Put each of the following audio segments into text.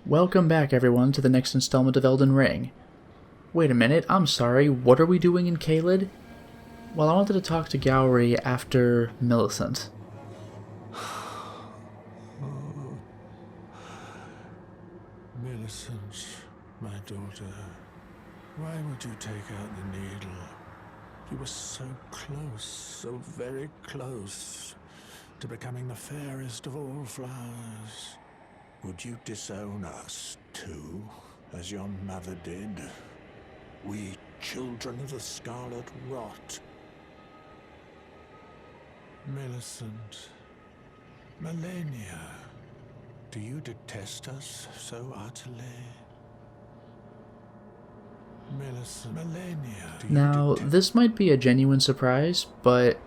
Welcome back, everyone, to the next installment of Elden Ring. Wait a minute, I'm sorry, what are we doing in Caelid? Well, I wanted to talk to Gowry after Millicent. Millicent, my daughter, why would you take out the needle? You were so close, so very close, to becoming the fairest of all flowers. Would you disown us, too, as your mother did? We, children of the Scarlet Rot. Millicent, Malenia, do you detest us so utterly? Millicent, Malenia, do you Now, this might be a genuine surprise, but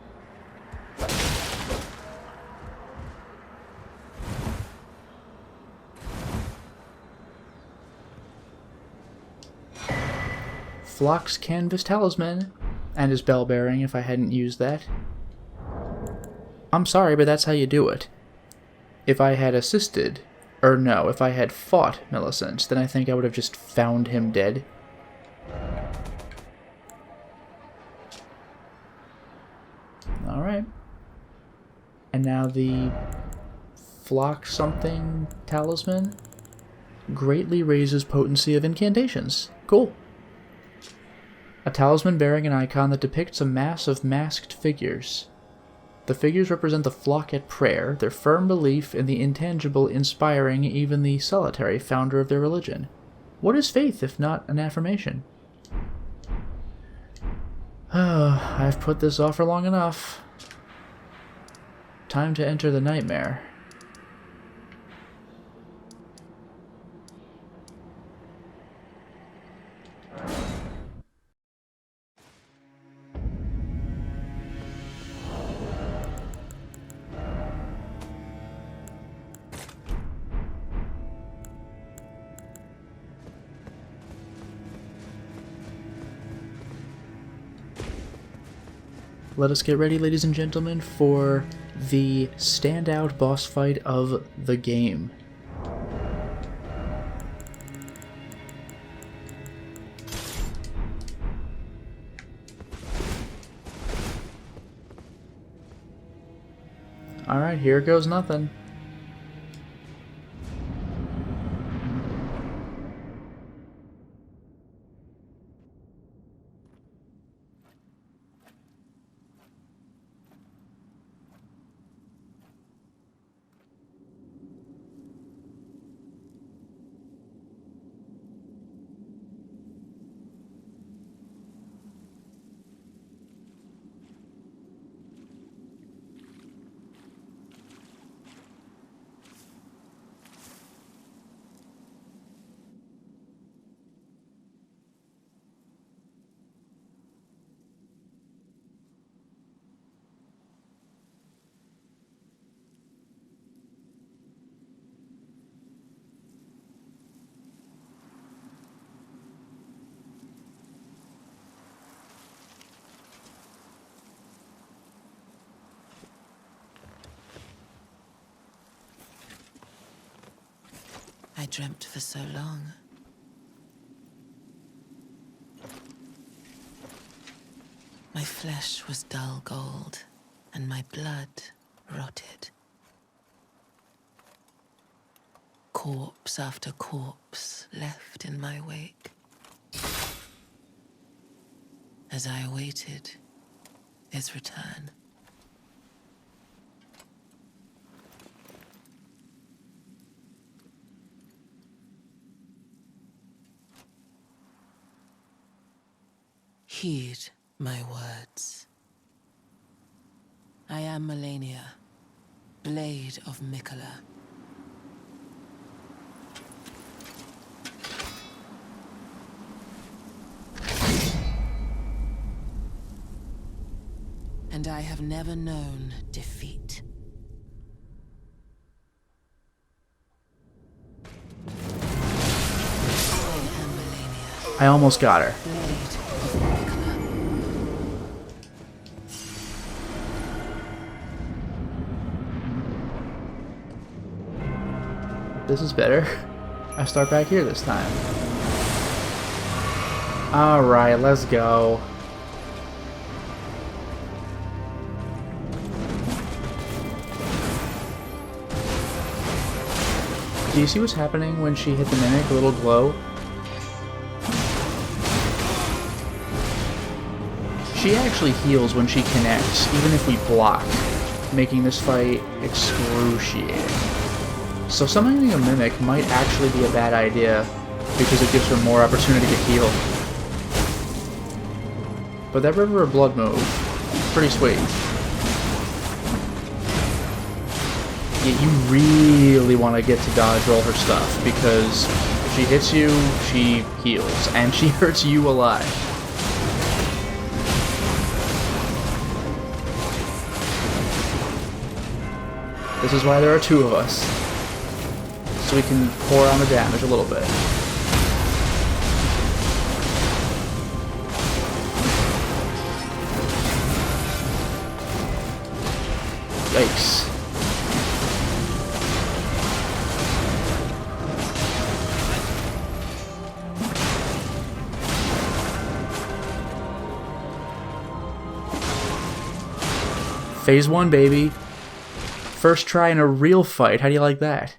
Flock's Canvas Talisman, and his bell bearing if I hadn't used that. I'm sorry, but that's how you do it. If I had assisted, or no, if I had fought Millicent, then I think I would have just found him dead. Alright. And now the Flock something talisman greatly raises potency of incantations. Cool. A talisman bearing an icon that depicts a mass of masked figures. The figures represent the flock at prayer, their firm belief in the intangible inspiring even the solitary founder of their religion. What is faith if not an affirmation? I've put this off for long enough. Time to enter the nightmare. Let us get ready, ladies and gentlemen, for the standout boss fight of the game. Alright, here goes nothing. I dreamt for so long. My flesh was dull gold, and my blood rotted. Corpse after corpse left in my wake. As I awaited his return. Heed my words. I am Malenia, Blade of Mikola. And I have never known defeat. I am Malenia. I almost got her. Blade of Mikola. This is better. I start back here this time. Alright, let's go. Do you see what's happening when she hit the mimic? A little glow? She actually heals when she connects, even if we block, making this fight excruciating. So summoning a mimic might actually be a bad idea, because it gives her more opportunity to get healed. But that River of Blood move, pretty sweet. Yeah, you really want to get to dodge roll her stuff, because if she hits you, she heals, and she hurts you alive. This is why there are two of us, so we can pour on the damage a little bit. Yikes. Phase 1, baby. First try in a real fight. How do you like that?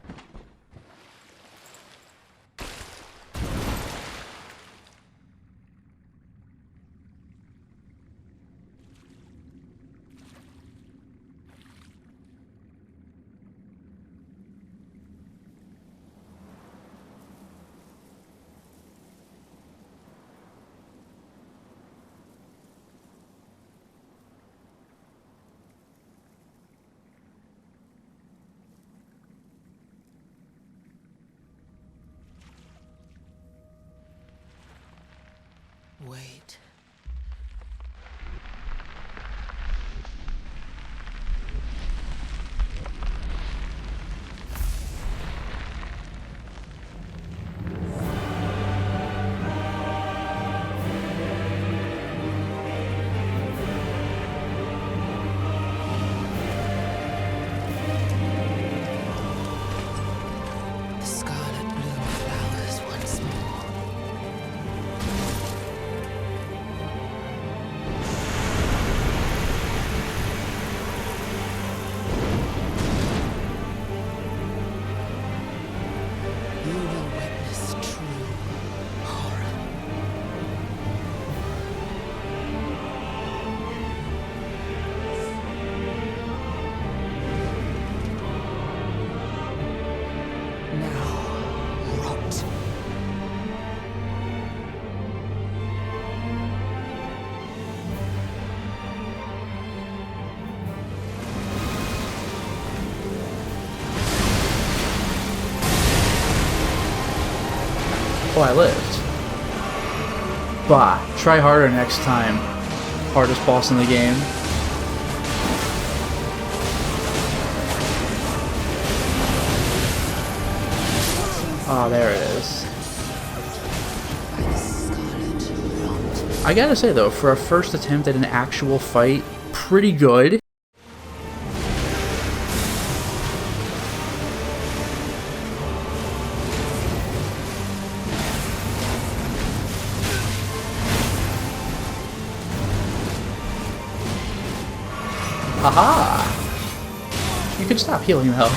Wait. The scarlet bloom flowers once more. You will witness true horror. Now, rot. Oh, I lived. Bah, try harder next time. Hardest boss in the game. Ah, there it is. By the scarlet rot. I gotta say though, for a first attempt at an actual fight, pretty good. Haha! You can stop healing though.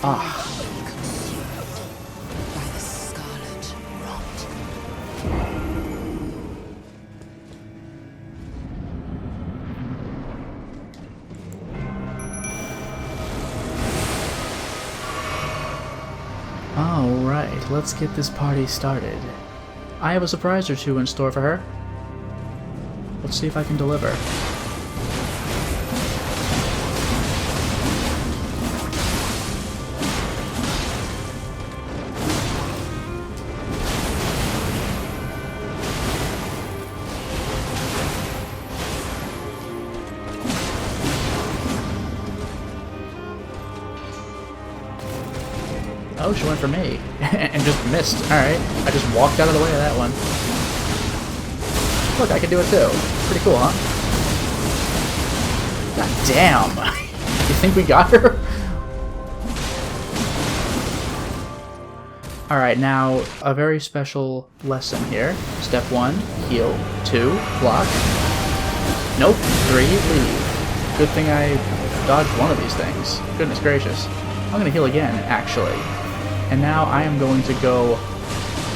Ah. By the scarlet rot. Alright, let's get this party started. I have a surprise or two in store for her. Let's see if I can deliver. Oh, she went for me. And just missed. Alright. I just walked out of the way of that one. Look, I can do it too. Pretty cool, huh? God damn! You think we got her? Alright, now a very special lesson here. Step 1, heal. 2, block. Nope. 3, leave. Good thing I dodged one of these things. Goodness gracious. I'm going to heal again, actually. And now I am going to go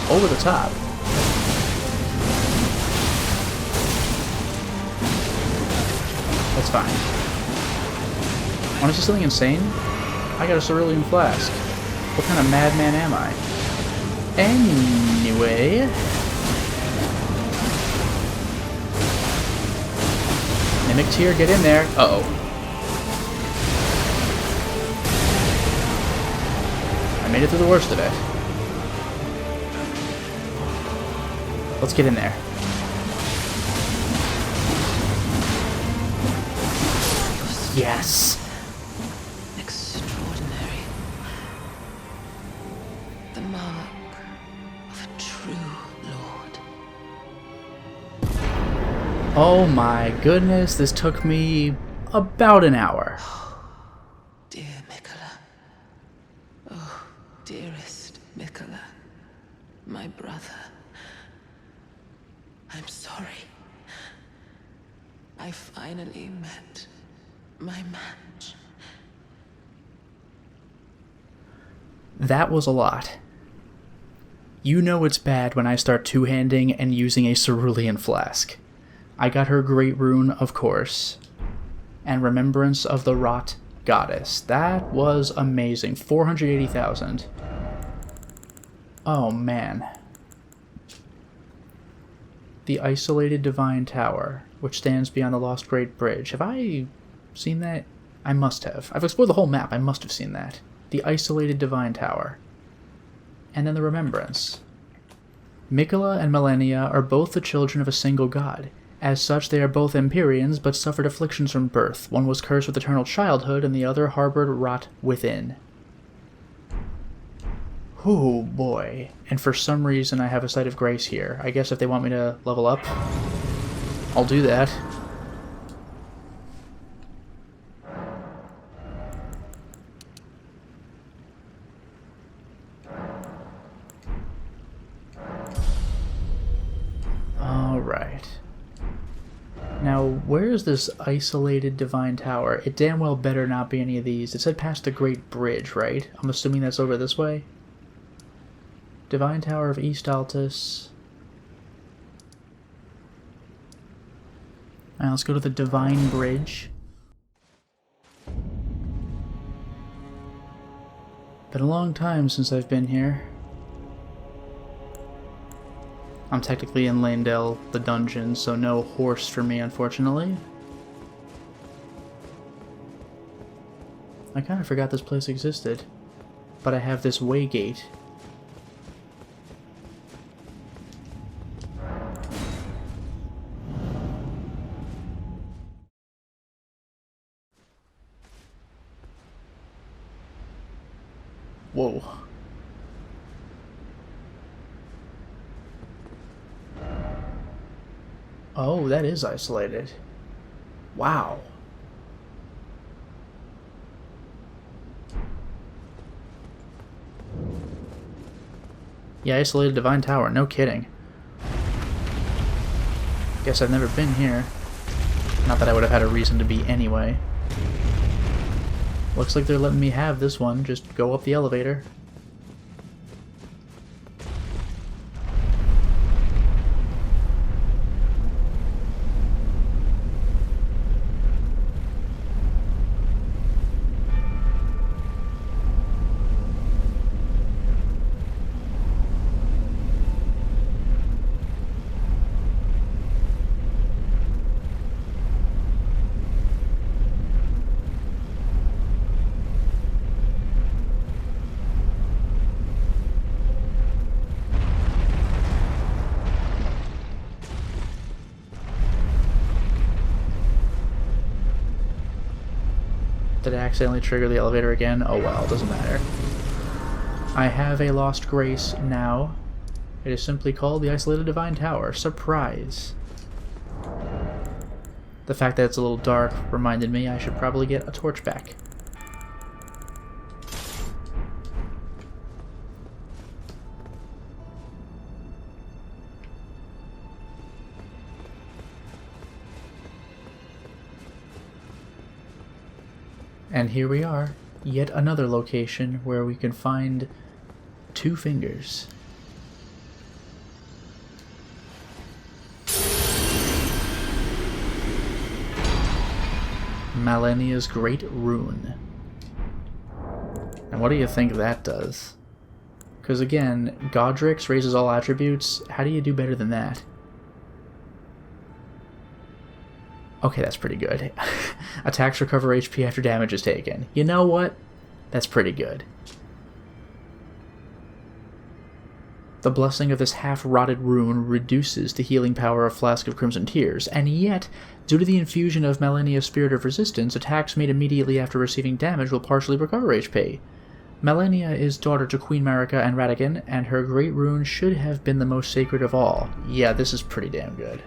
over the top. That's fine. Want to see something insane? I got a cerulean flask. What kind of madman am I? Anyway... Mimic Tear, get in there. Uh-oh. I made it through the worst of it. Let's get in there. Yes! Extraordinary. The mark of a true lord. Oh my goodness, this took me about an hour. Dear Mikola. Oh, dearest Mikola. My brother. I'm sorry. I finally met my match. That was a lot. You know it's bad when I start two-handing and using a cerulean flask. I got her Great Rune, of course, and Remembrance of the Rot Goddess. That was amazing. 480,000. Oh, man. The Isolated Divine Tower, which stands beyond the Lost Great Bridge. Have I seen that? I must have. I've explored the whole map. I must have seen that. The Isolated Divine Tower. And then the Remembrance. Mikola and Malenia are both the children of a single god. As such, they are both Empyreans, but suffered afflictions from birth. One was cursed with eternal childhood, and the other harbored rot within. Oh boy. And for some reason I have a Sight of Grace here. I guess if they want me to level up, I'll do that. Alright. Now, where is this Isolated Divine Tower? It damn well better not be any of these. It said past the Great Bridge, right? I'm assuming that's over this way? Divine Tower of East Altus. Alright, let's go to the Divine Bridge. Been a long time since I've been here. I'm technically in Landell, the dungeon, so no horse for me, unfortunately. I kind of forgot this place existed, but I have this way gate. Whoa. Oh, that is isolated. Wow. Yeah, Isolated Divine Tower, no kidding. Guess I've never been here. Not that I would have had a reason to be anyway. Looks like they're letting me have this one, just go up the elevator. Did I accidentally trigger the elevator again? Oh well, doesn't matter. I have a Lost Grace now. It is simply called the Isolated Divine Tower. Surprise! The fact that it's a little dark reminded me I should probably get a torch back. And here we are, yet another location where we can find 2 fingers. Malenia's Great Rune. And what do you think that does? Because again, Godric's raises all attributes. How do you do better than that? Okay, that's pretty good. Attacks recover HP after damage is taken. You know what? That's pretty good. The blessing of this half-rotted rune reduces the healing power of Flask of Crimson Tears, and yet, due to the infusion of Malenia's Spirit of Resistance, attacks made immediately after receiving damage will partially recover HP. Malenia is daughter to Queen Marika and Radagon, and her Great Rune should have been the most sacred of all. Yeah, this is pretty damn good.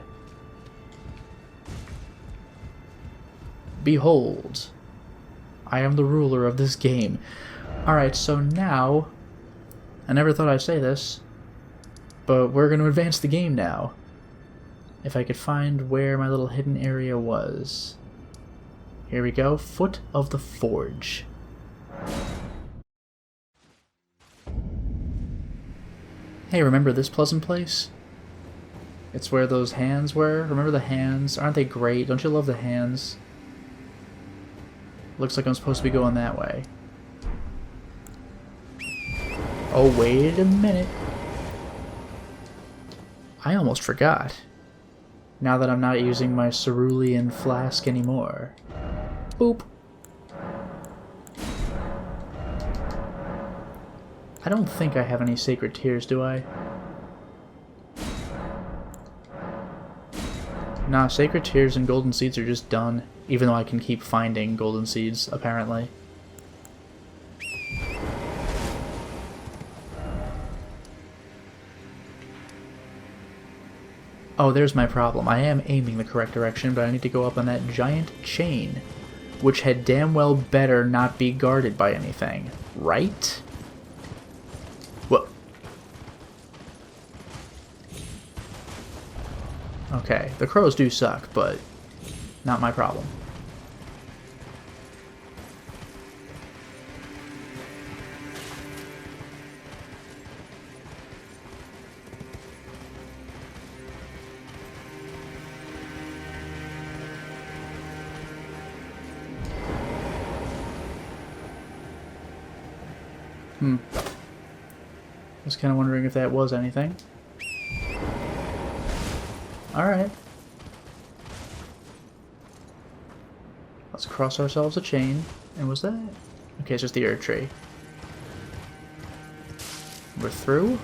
Behold, I am the ruler of this game. Alright, so now, I never thought I'd say this, but we're going to advance the game now. If I could find where my little hidden area was. Here we go, Foot of the Forge. Hey, remember this pleasant place? It's where those hands were. Remember the hands? Aren't they great? Don't you love the hands? Looks like I'm supposed to be going that way. Oh, wait a minute. I almost forgot. Now that I'm not using my cerulean flask anymore. Boop. I don't think I have any sacred tears, do I? Nah, sacred tears and golden seeds are just done. Even though I can keep finding golden seeds, apparently. Oh, there's my problem. I am aiming the correct direction, but I need to go up on that giant chain, which had damn well better not be guarded by anything, right? Whoa. Okay, the crows do suck, but not my problem. Was kind of wondering if that was anything. Alright. Let's cross ourselves a chain. And was that? Okay, it's just the Earth Tree. We're through?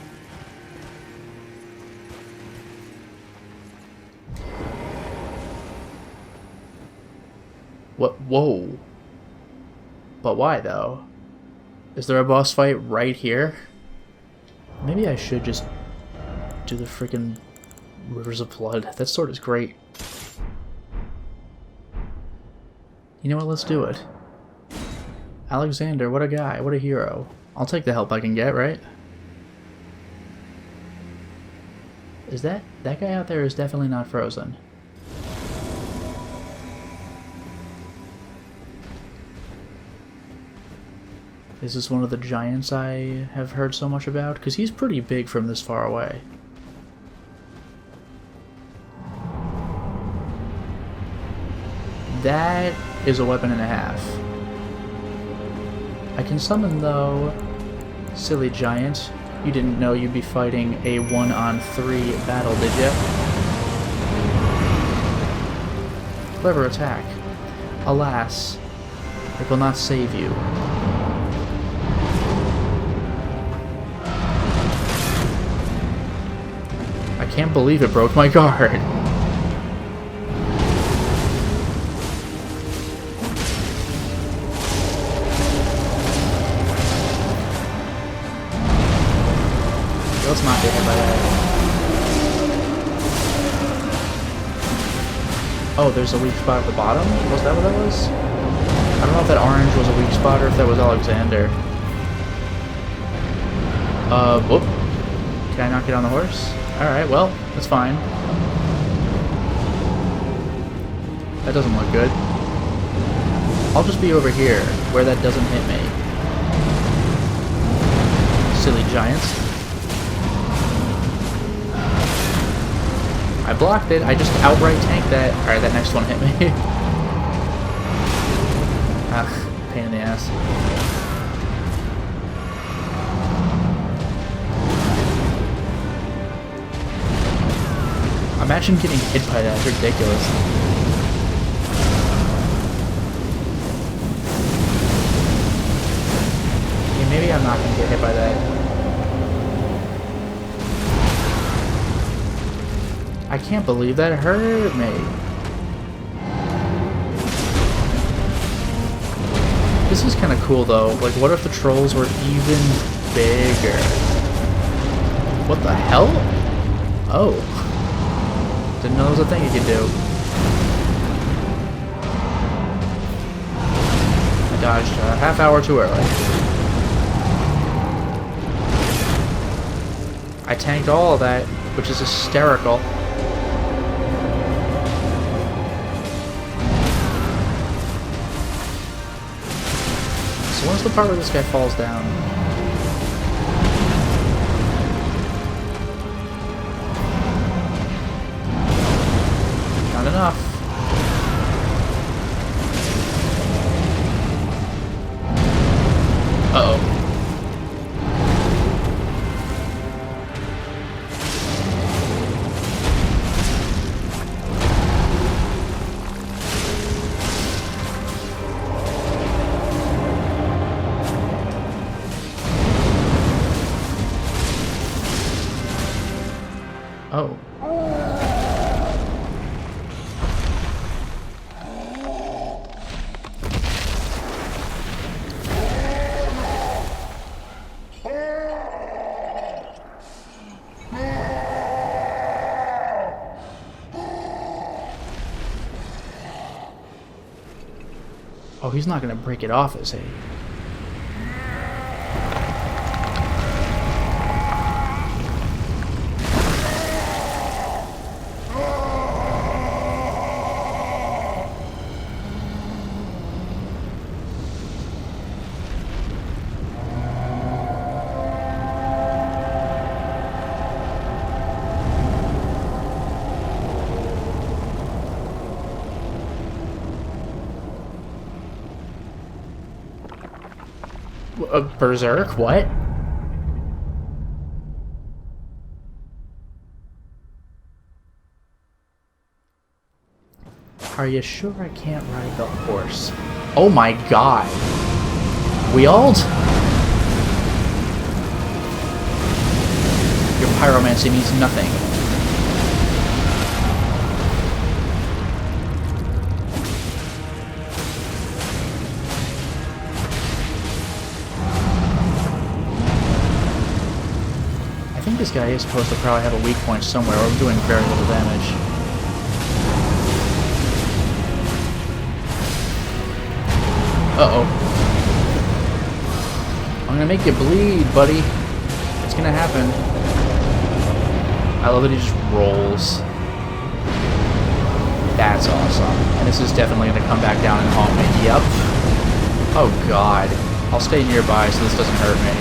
What? Whoa. But why, though? Is there a boss fight right here? Maybe I should just do the freaking Rivers of Blood. That sword is great. You know what? Let's do it. Alexander, what a guy. What a hero. I'll take the help I can get, right? Is that guy out there is definitely not frozen. Is this one of the giants I have heard so much about? Because he's pretty big from this far away. That is a weapon and a half. I can summon, though. Silly giant. You didn't know you'd be fighting a 1-on-3 battle, did you? Clever attack. Alas, it will not save you. I can't believe it broke my guard. Let's not get hit by that. Oh, there's a weak spot at the bottom? Was that what that was? I don't know if that orange was a weak spot or if that was Alexander. Whoop. Can I not get on the horse? Alright, well, that's fine. That doesn't look good. I'll just be over here, where that doesn't hit me. Silly giants. I blocked it, I just outright tanked that. Alright, that next one hit me. Ugh, pain in the ass. Imagine getting hit by that, it's ridiculous. Yeah, maybe I'm not gonna get hit by that. I can't believe that hurt me. This is kind of cool though. Like, what if the trolls were even bigger? What the hell? Oh. Didn't know there was a thing you could do. I dodged a half hour too early. I tanked all of that, which is hysterical. So when's the part where this guy falls down? Not enough. Uh-oh. Oh. Oh, he's not gonna break it off, is he? Berserk? What? Are you sure I can't ride the horse? Oh my god! Wheeled? Your pyromancy means nothing. I think this guy is supposed to probably have a weak point somewhere, or I'm doing very little damage. Uh-oh. I'm gonna make you bleed, buddy. It's gonna happen. I love that he just rolls. That's awesome. And this is definitely gonna come back down and haunt me. Yep. Oh god. I'll stay nearby so this doesn't hurt me.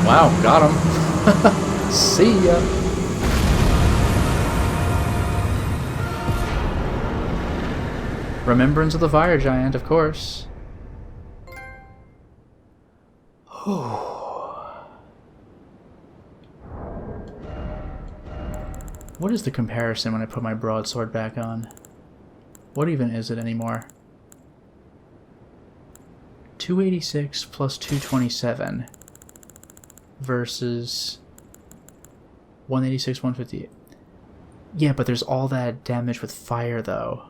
Wow, got him. See ya. Remembrance of the Fire Giant, of course. What is the comparison when I put my broadsword back on? What even is it anymore? 286 plus 227 versus 186, 158. Yeah, but there's all that damage with fire, though.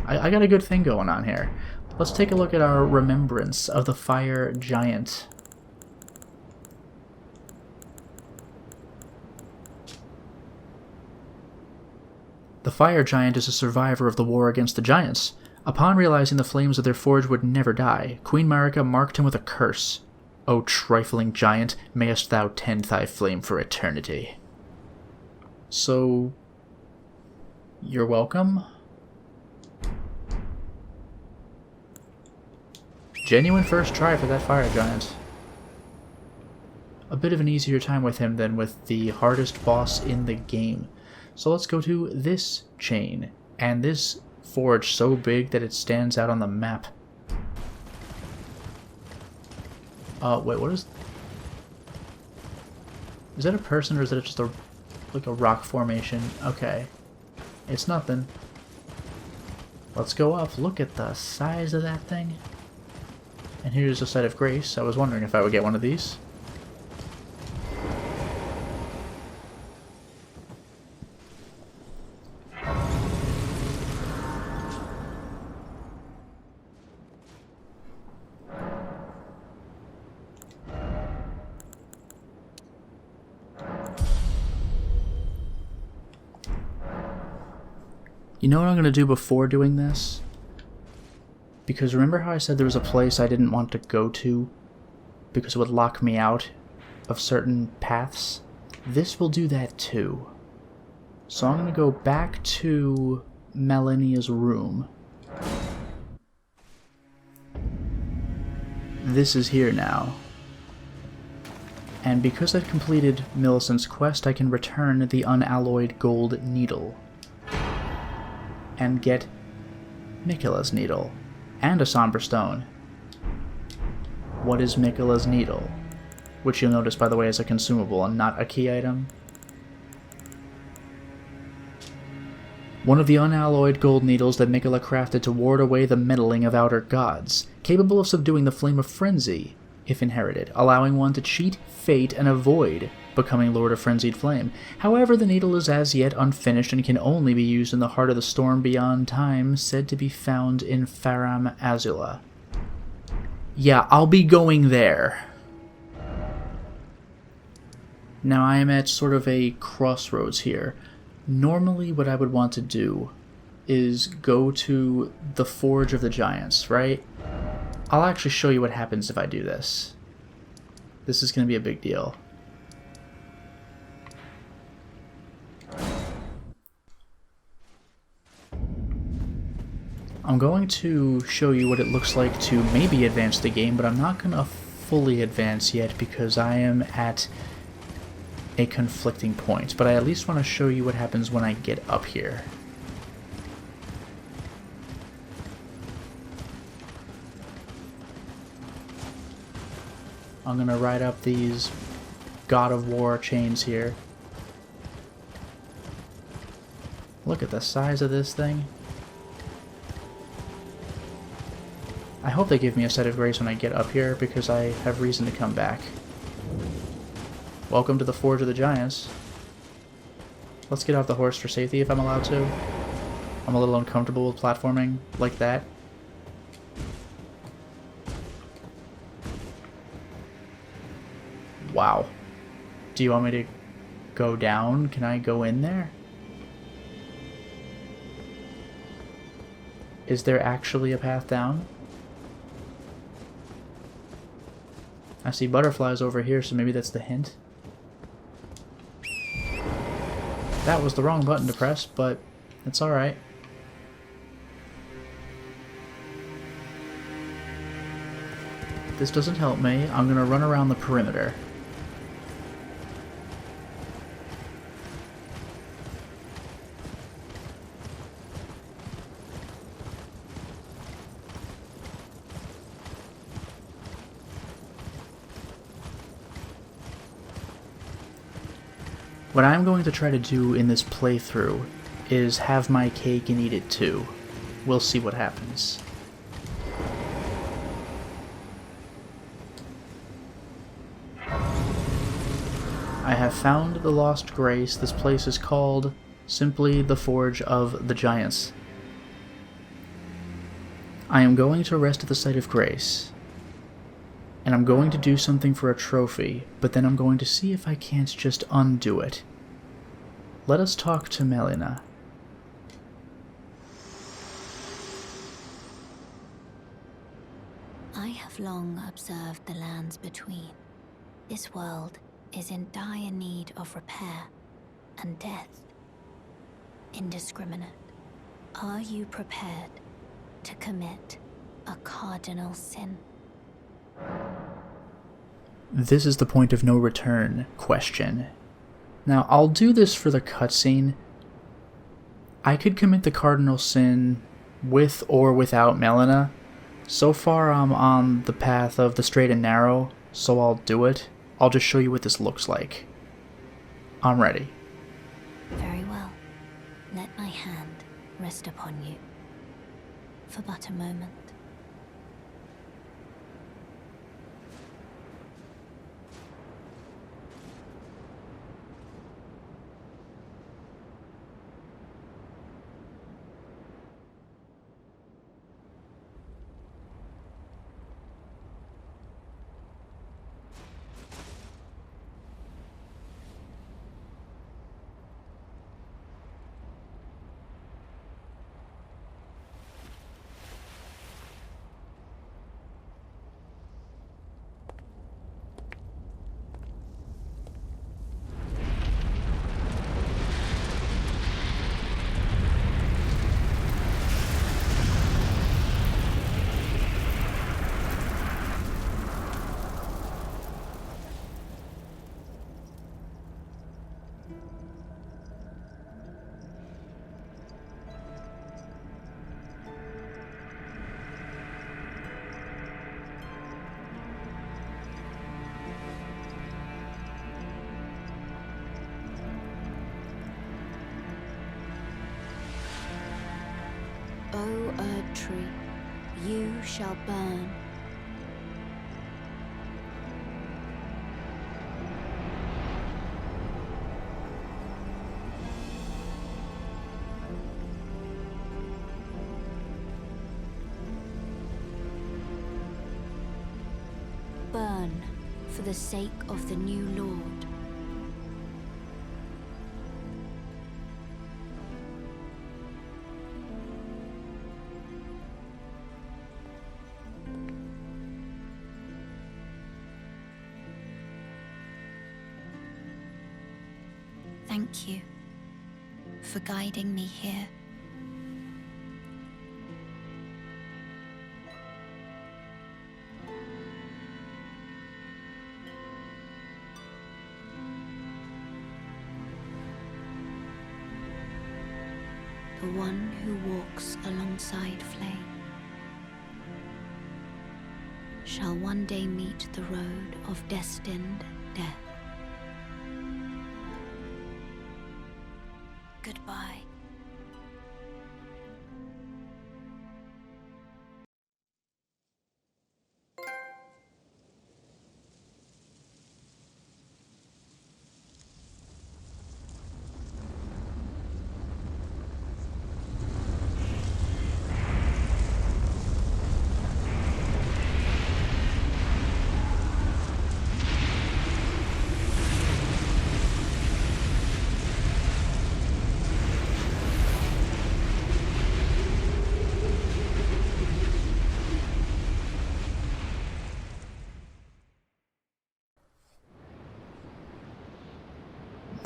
I got a good thing going on here. Let's take a look at our Remembrance of the Fire Giant. The Fire Giant is a survivor of the war against the Giants. Upon realizing the flames of their forge would never die, Queen Marika marked him with a curse. O trifling giant, mayest thou tend thy flame for eternity. So, you're welcome. Genuine first try for that fire giant. A bit of an easier time with him than with the hardest boss in the game. So let's go to this chain, and this forge so big that it stands out on the map. Wait, what is... Is that a person or is that just a, like a rock formation? Okay. It's nothing. Let's go up. Look at the size of that thing. And here's a site of grace. I was wondering if I would get one of these. You know what I'm going to do before doing this? Because remember how I said there was a place I didn't want to go to because it would lock me out of certain paths? This will do that too. So I'm going to go back to Malenia's room. This is here now. And because I've completed Millicent's quest, I can return the unalloyed gold needle. And get Miquella's needle. And a somber stone. What is Miquella's needle? Which you'll notice, by the way, is a consumable and not a key item. One of the unalloyed gold needles that Miquella crafted to ward away the meddling of outer gods, capable of subduing the flame of frenzy, if inherited, allowing one to cheat fate and avoid becoming Lord of Frenzied Flame. However, the needle is as yet unfinished and can only be used in the heart of the storm beyond time, said to be found in Farum, Azula. Yeah, I'll be going there. Now I am at sort of a crossroads here. Normally what I would want to do is go to the Forge of the Giants, right? I'll actually show you what happens if I do this. This is going to be a big deal. I'm going to show you what it looks like to maybe advance the game, but I'm not going to fully advance yet because I am at a conflicting point. But I at least want to show you what happens when I get up here. I'm going to ride up these God of War chains here. Look at the size of this thing. I hope they give me a site of grace when I get up here, because I have reason to come back. Welcome to the Forge of the Giants. Let's get off the horse for safety if I'm allowed to. I'm a little uncomfortable with platforming like that. Wow. Do you want me to go down? Can I go in there? Is there actually a path down? I see butterflies over here, so maybe that's the hint. That was the wrong button to press, but it's alright. This doesn't help me. I'm gonna run around the perimeter. What I'm going to try to do in this playthrough is have my cake and eat it too. We'll see what happens. I have found the Lost Grace. This place is called simply the Forge of the Giants. I am going to rest at the site of grace. And I'm going to do something for a trophy, but then I'm going to see if I can't just undo it. Let us talk to Malenia. I have long observed the lands between. This world is in dire need of repair, and death. Indiscriminate. Are you prepared to commit a cardinal sin? This is the point of no return question. Now, I'll do this for the cutscene. I could commit the cardinal sin with or without Malenia. So far, I'm on the path of the straight and narrow, so I'll do it. I'll just show you what this looks like. I'm ready. Very well. Let my hand rest upon you for but a moment. O Erd Tree, you shall burn. Burn for the sake of the new Lord. Thank you for guiding me here. The one who walks alongside flame shall one day meet the road of destined death. Goodbye.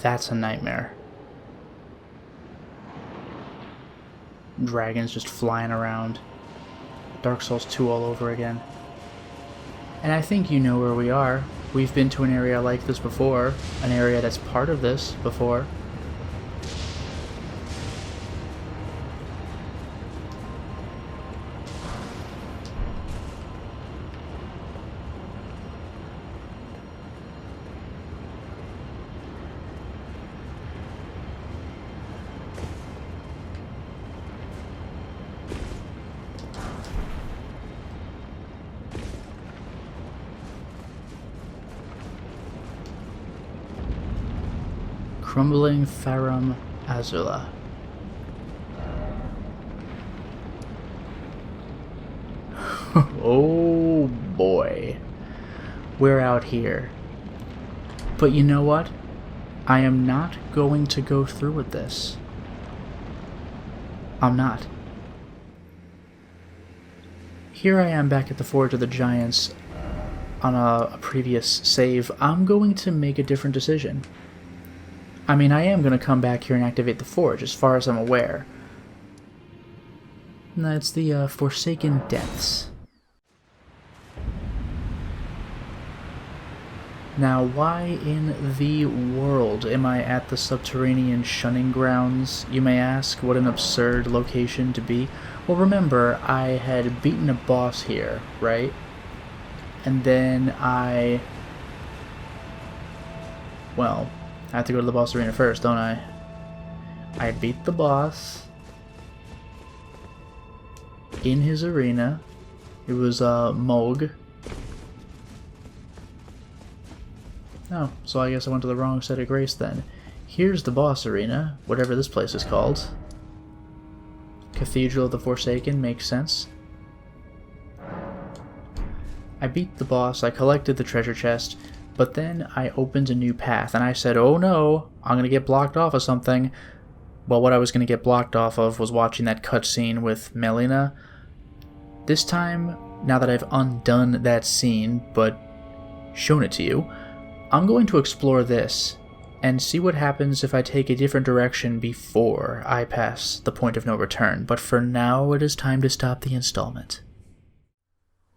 That's a nightmare. Dragons just flying around. Dark Souls 2 all over again. And I think you know where we are. We've been to an area like this before. An area that's part of this before. Crumbling Farum, Azula. Oh boy. We're out here. But you know what? I am not going to go through with this. I'm not. Here I am back at the Forge of the Giants on a previous save. I'm going to make a different decision. I mean, I am going to come back here and activate the forge, as far as I'm aware. And that's the Forsaken Depths. Now, why in the world am I at the Subterranean Shunning-Grounds, you may ask? What an absurd location to be. Well, remember, I had beaten a boss here, right? And then well, I have to go to the boss arena first, don't I? I beat the boss in his arena. It was Moog. Oh, so I guess I went to the wrong side of grace then. Here's the boss arena, whatever this place is called. Cathedral of the Forsaken makes sense. I beat the boss, I collected the treasure chest, but then I opened a new path, and I said, oh no, I'm gonna get blocked off of something. Well, what I was gonna get blocked off of was watching that cutscene with Malenia. This time, now that I've undone that scene, but shown it to you, I'm going to explore this, and see what happens if I take a different direction before I pass the point of no return. But for now, it is time to stop the installment.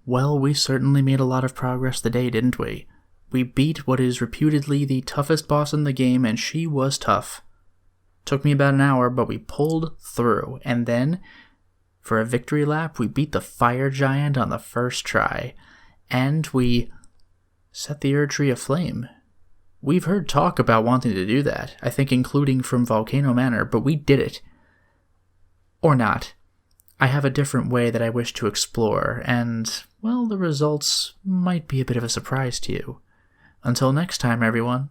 Well, we certainly made a lot of progress today, didn't we? We beat what is reputedly the toughest boss in the game, and she was tough. Took me about an hour, but we pulled through. And then, for a victory lap, we beat the fire giant on the first try. And we set the Erd Tree aflame. We've heard talk about wanting to do that, I think including from Volcano Manor, but we did it. Or not. I have a different way that I wish to explore, and, well, the results might be a bit of a surprise to you. Until next time, everyone.